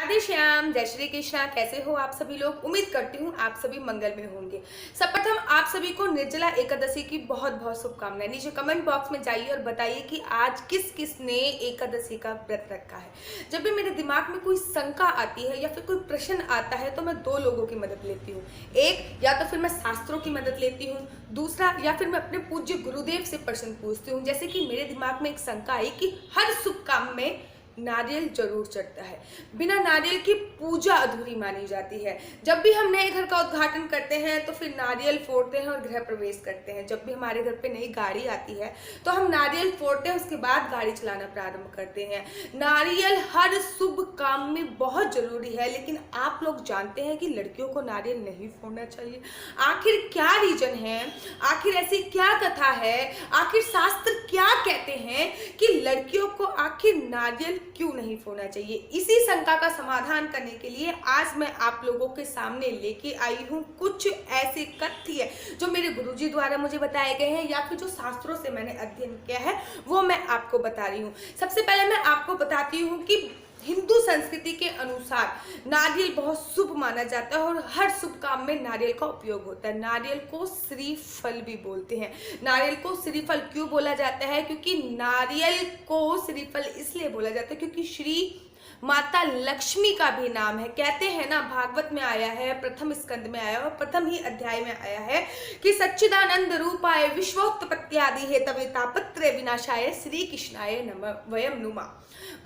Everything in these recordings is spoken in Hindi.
राधे श्याम, जय श्री कृष्णा। कैसे हो आप सभी लोग? उम्मीद करती हूँ आप सभी मंगल में होंगे। सर्वप्रथम आप सभी को निर्जला एकादशी की बहुत बहुत शुभकामनाएं। नीचे कमेंट बॉक्स में जाइए और बताइए कि आज किस किस ने एकादशी का व्रत रखा है। जब भी मेरे दिमाग में कोई शंका आती है या फिर कोई प्रश्न आता है तो मैं दो लोगों की मदद लेती हूँ। एक, या तो फिर मैं शास्त्रों की मदद लेती हूँ, दूसरा या फिर मैं अपने पूज्य गुरुदेव से प्रश्न पूछती हूँ। जैसे कि मेरे दिमाग में एक शंका आई कि हर शुभ काम में नारियल जरूर चढ़ता है, बिना नारियल की पूजा अधूरी मानी जाती है। जब भी हम नए घर का उद्घाटन करते हैं तो फिर नारियल फोड़ते हैं और गृह प्रवेश करते हैं। जब भी हमारे घर पे नई गाड़ी आती है तो हम नारियल फोड़ते हैं, उसके बाद गाड़ी चलाना प्रारंभ करते हैं। नारियल हर शुभ काम में बहुत जरूरी है, लेकिन आप लोग जानते हैं कि लड़कियों को नारियल नहीं फोड़ना चाहिए। आखिर क्या रीजन है? आखिर ऐसी क्या कथा है? आखिर शास्त्र क्या कहते हैं कि लड़कियों को आखिर नारियल क्यों नहीं फोड़ना चाहिए? इसी शंका का समाधान करने के लिए आज मैं आप लोगों के सामने लेके आई हूँ कुछ ऐसे तथ्य जो मेरे गुरुजी द्वारा मुझे बताए गए हैं या फिर जो शास्त्रों से मैंने अध्ययन किया है वो मैं आपको बता रही हूँ। सबसे पहले मैं आपको बताती हूँ कि हिंदू संस्कृति के अनुसार नारियल बहुत शुभ माना जाता है और हर शुभ काम में नारियल का उपयोग होता है। नारियल को श्रीफल भी बोलते हैं। नारियल को श्रीफल क्यों बोला जाता है? क्योंकि नारियल को श्रीफल इसलिए बोला जाता है क्योंकि श्री माता लक्ष्मी का भी नाम है। कहते हैं ना, भागवत में आया है, प्रथम स्कंद में आया और प्रथम ही अध्याय में आया है कि सच्चिदानंद रूपाय विश्वोत्पत्त्यादि हेतवे तापत्रय विनाशाय श्री कृष्णाय नमः वयं नुमा।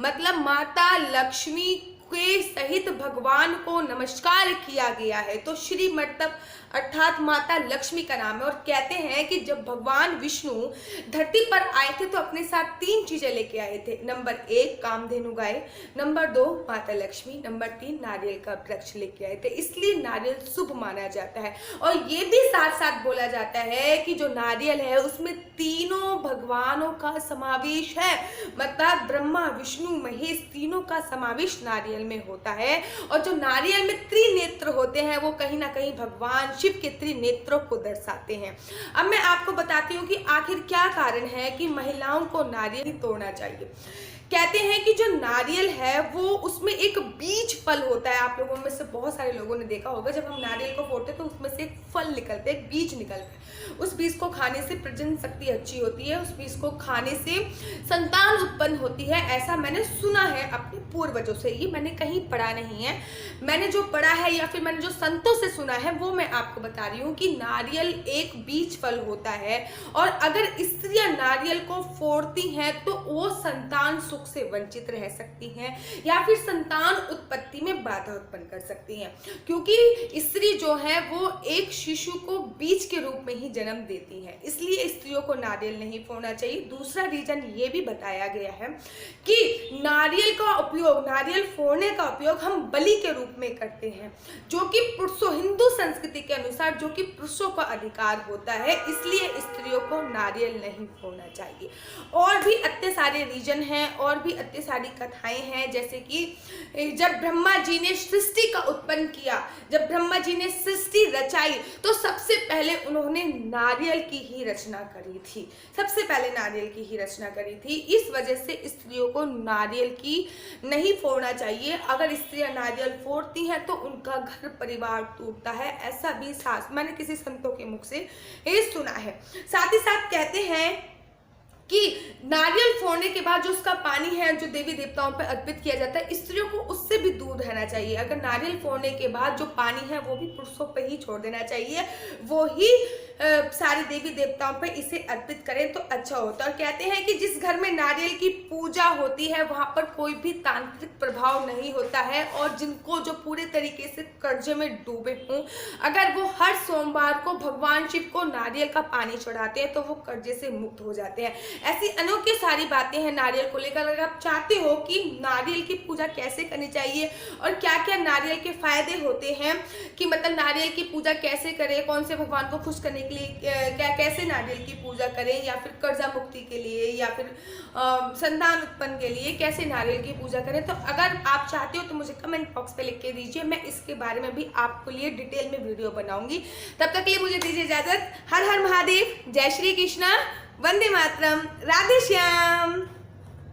मतलब माता लक्ष्मी के सहित भगवान को नमस्कार किया गया है। तो श्री मतलब अर्थात माता लक्ष्मी का नाम है। और कहते हैं कि जब भगवान विष्णु धरती पर आए थे तो अपने साथ तीन चीजें लेके आए थे। नंबर 1 कामधेनु गाय, नंबर 2 माता लक्ष्मी, नंबर 3 नारियल का वृक्ष लेके आए थे। इसलिए नारियल शुभ माना जाता है। और ये भी साथ साथ बोला जाता है कि जो नारियल है उसमें तीनों भगवानों का समावेश है। मतलब ब्रह्मा विष्णु महेश तीनों का समावेश नारियल में होता है। और जो नारियल में त्रिनेत्र होते हैं वो कहीं ना कहीं भगवान शिव के त्रिनेत्रों को दर्शाते हैं। अब मैं आपको बताती हूँ कि आखिर क्या कारण है कि महिलाओं को नारियल ही तोड़ना चाहिए। कहते हैं कि जो नारियल है वो उसमें एक बीज फल होता है। आप लोगों में से बहुत सारे लोगों ने देखा होगा, जब हम नारियल को फोड़ते हैं तो उसमें से एक फल निकलता है, एक बीज निकलता है। उस बीज को खाने से प्रजनन शक्ति अच्छी होती है, उस बीज को खाने से संतान उत्पन्न होती है। ऐसा मैंने सुना है अपने पूर्वजों से, ये मैंने कहीं पढ़ा नहीं है। मैंने जो पढ़ा है या फिर मैंने जो संतों से सुना है वो मैं आपको बता रही हूँ कि नारियल एक बीज फल होता है और अगर स्त्रियां नारियल को फोड़ती हैं तो वो संतान सुख से वंचित रह सकती हैं या फिर संतान उत्पत्ति में बाधा उत्पन्न कर सकती हैं, क्योंकि स्त्री जो है वो एक शिशु को बीज के रूप में ही जन्म देती है। इसलिए स्त्रियों को नारियल नहीं फोड़ना चाहिए। दूसरा रीजन ये भी बताया गया है कि नारियल का उपयोग, नारियल फोड़ने का उपयोग हम बलि के रूप में करते हैं, जो कि पुरुषों, हिंदू संस्कृति के अनुसार जो कि पुरुषों का अधिकार होता है। इसलिए स्त्रियों को नारियल नहीं फोड़ना चाहिए। और भी इतने सारे रीजन हैं और भी इतनी सारी कथाएं हैं, जैसे कि जब ब्रह्मा जी ने सृष्टि का उत्पन्न किया, जब ब्रह्मा जी ने सृष्टि रचाई तो सबसे पहले उन्होंने नारियल की ही रचना करी थी। सबसे पहले नारियल की ही रचना करी थी। इस वजह से स्त्रियों को नारियल की नहीं फोड़ना चाहिए। अगर स्त्रियां नारियल फोड़ती हैं तो उनका घर परिवार टूटता है। ऐसा भी मैंने किसी संतों के मुख से ये सुना है। साथ ही साथ कहते हैं कि नारियल फोड़ने के बाद जो उसका पानी है जो देवी देवताओं पर अर्पित किया जाता है, स्त्रियों को उससे भी दूर रहना चाहिए। अगर नारियल फोड़ने के बाद जो पानी है वो भी पुरुषों पर ही छोड़ देना चाहिए, वो ही सारी देवी देवताओं पर इसे अर्पित करें तो अच्छा होता है। और कहते हैं कि जिस घर में नारियल की पूजा होती है वहां पर कोई भी तांत्रिक प्रभाव नहीं होता है। और जिनको जो पूरे तरीके से कर्जे में डूबे हों, अगर वो हर सोमवार को भगवान शिव को नारियल का पानी चढ़ाते हैं तो वो कर्जे से मुक्त हो जाते हैं। ऐसी अनोखी सारी बातें हैं नारियल को लेकर। अगर आप चाहते हो कि नारियल की पूजा कैसे करनी चाहिए और क्या क्या नारियल के फायदे होते हैं, कि मतलब नारियल की पूजा कैसे करें, कौन से भगवान को खुश करने के लिए क्या कैसे नारियल की पूजा करें, या फिर कर्जा मुक्ति के लिए या फिर संतान उत्पन्न के लिए कैसे नारियल की पूजा करें, तो अगर आप चाहते हो तो मुझे कमेंट बॉक्स पे लिख के दीजिए। मैं इसके बारे में भी आपके लिए डिटेल में वीडियो बनाऊंगी। तब तक के लिए मुझे दीजिए इजाजत। हर हर महादेव, जय श्री कृष्णा, वंदे मातरम, राधे श्याम।